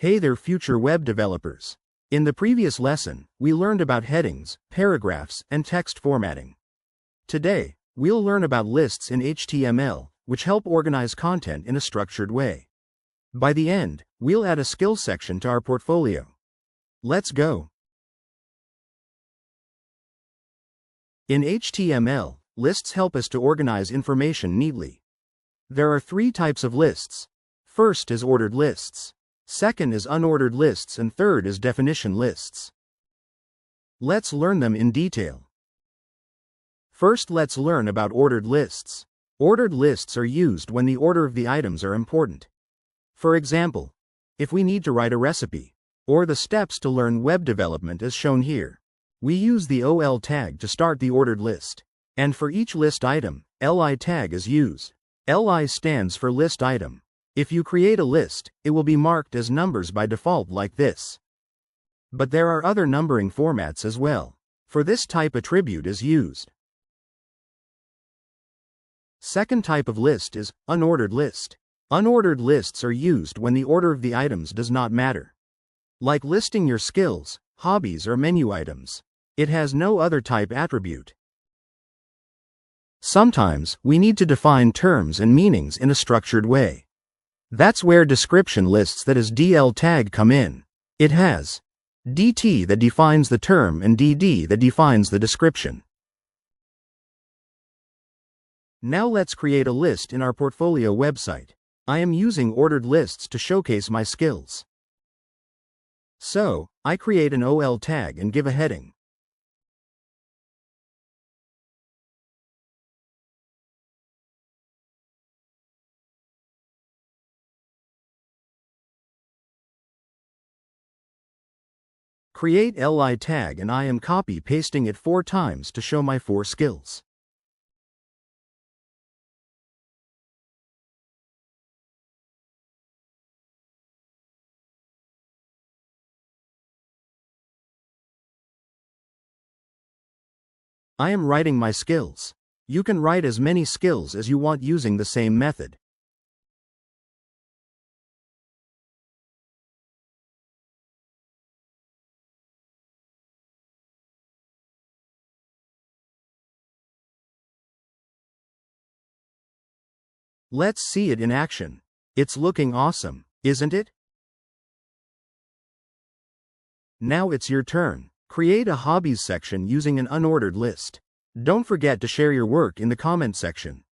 Hey there, future web developers. In the previous lesson, we learned about headings, paragraphs, and text formatting. Today, we'll learn about lists in HTML, which help organize content in a structured way. By the end, we'll add a skills section to our portfolio. Let's go. In HTML, lists help us to organize information neatly. There are three types of lists. First is ordered lists. Second is unordered lists, and third is definition lists. Let's learn them in detail. First, let's learn about ordered lists. Ordered lists are used when the order of the items are important. For example, if we need to write a recipe, or the steps to learn web development as shown here, we use the OL tag to start the ordered list. And for each list item, LI tag is used. LI stands for list item. If you create a list, it will be marked as numbers by default like this. But there are other numbering formats as well. For this type, attribute is used. Second type of list is unordered list. Unordered lists are used when the order of the items does not matter. Like listing your skills, hobbies, or menu items. It has no other type attribute. Sometimes, we need to define terms and meanings in a structured way. That's where description lists, that is DL tag, come in. It has DT that defines the term and DD that defines the description. Now let's create a list in our portfolio website. I am using ordered lists to showcase my skills. So, I create an OL tag and give a heading. Create LI tag, and I am copy-pasting it 4 times to show my 4 skills. I am writing my skills. You can write as many skills as you want using the same method. Let's see it in action. It's looking awesome, isn't it? Now it's your turn. Create a hobbies section using an unordered list. Don't forget to share your work in the comment section.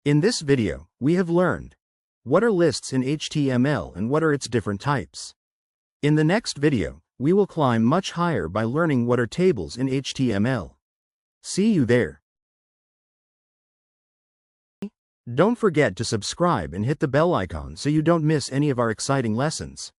In this video, we have learned what are lists in HTML and what are its different types. In the next video, we will climb much higher by learning what are tables in HTML. See you there. Don't forget to subscribe and hit the bell icon so you don't miss any of our exciting lessons.